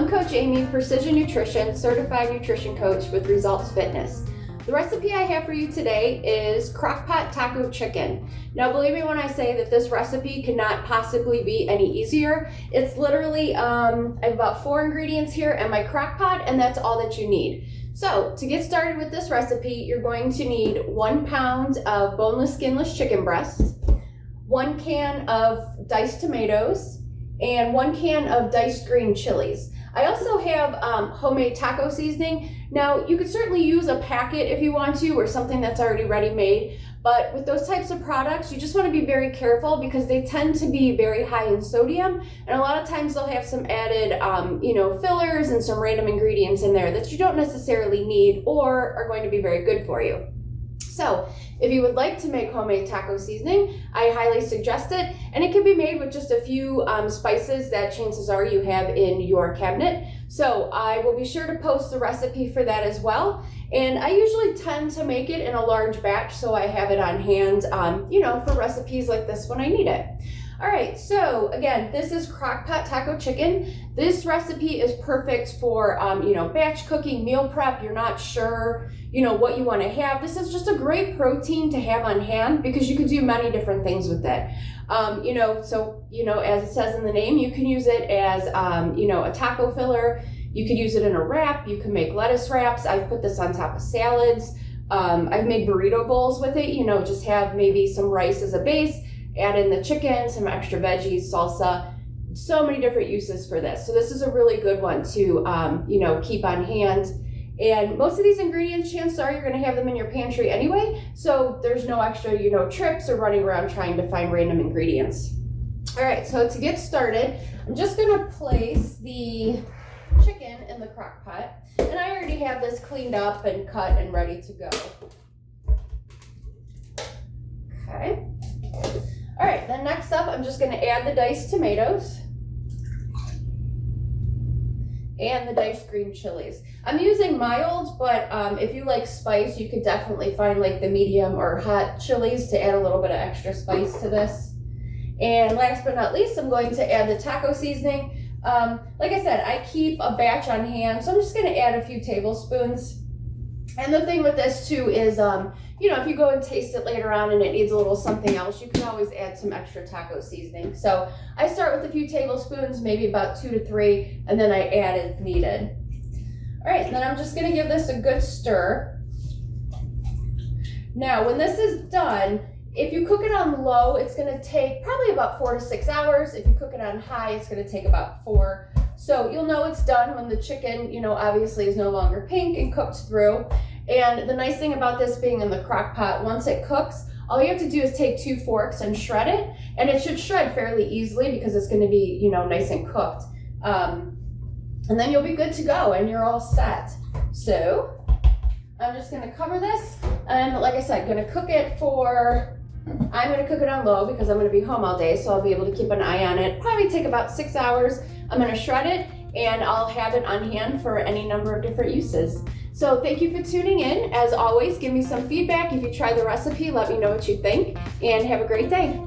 I'm Coach Amy, Precision Nutrition, Certified Nutrition Coach with Results Fitness. The recipe I have for you today is Crock-Pot taco chicken. Now believe me when I say that this recipe cannot possibly be any easier. It's literally, I have about 4 ingredients here and my Crock-Pot, and that's all that you need. So to get started with this recipe, you're going to need 1 pound of boneless, skinless chicken breasts, 1 can of diced tomatoes, and 1 can of diced green chilies. I also have homemade taco seasoning. Now, you could certainly use a packet if you want to, or something that's already ready-made, but with those types of products, you just want to be very careful because they tend to be very high in sodium, and a lot of times they'll have some added, fillers and some random ingredients in there that you don't necessarily need or are going to be very good for you. So, if you would like to make homemade taco seasoning, I highly suggest it, and it can be made with just a few spices that chances are you have in your cabinet. So I will be sure to post the recipe for that as well, and I usually tend to make it in a large batch so I have it on hand, for recipes like this when I need it. All right, so again, this is Crock-Pot taco chicken. This recipe is perfect for, batch cooking, meal prep. You're not sure, what you want to have. This is just a great protein to have on hand because you could do many different things with it. As it says in the name, you can use it as, a taco filler. You could use it in a wrap. You can make lettuce wraps. I've put this on top of salads. I've made burrito bowls with it. Just have maybe some rice as a base. Add in the chicken, some extra veggies, salsa, so many different uses for this. So this is a really good one to, keep on hand. And most of these ingredients, chances are you're gonna have them in your pantry anyway, so there's no extra, trips or running around trying to find random ingredients. All right, so to get started, I'm just gonna place the chicken in the crock pot. And I already have this cleaned up and cut and ready to go. Okay. All right, then next up, I'm just gonna add the diced tomatoes and the diced green chilies. I'm using mild, but if you like spice, you could definitely find like the medium or hot chilies to add a little bit of extra spice to this. And last but not least, I'm going to add the taco seasoning. Like I said, I keep a batch on hand, so I'm just gonna add a few tablespoons. And the thing with this too is, if you go and taste it later on and it needs a little something else, you can always add some extra taco seasoning. So I start with a few tablespoons, maybe about 2 to 3, and then I add as needed. All right, and then I'm just gonna give this a good stir. Now, when this is done, if you cook it on low, it's gonna take probably about 4 to 6 hours. If you cook it on high, it's gonna take about 4. So you'll know it's done when the chicken, obviously is no longer pink and cooked through. And the nice thing about this being in the crock pot, once it cooks, all you have to do is take 2 forks and shred it. And it should shred fairly easily because it's gonna be, nice and cooked. And then you'll be good to go and you're all set. So I'm just gonna cover this. And like I said, I'm gonna cook it on low because I'm gonna be home all day, so I'll be able to keep an eye on it. Probably take about 6 hours. I'm gonna shred it and I'll have it on hand for any number of different uses. So thank you for tuning in. As always, give me some feedback. If you try the recipe, let me know what you think, and have a great day.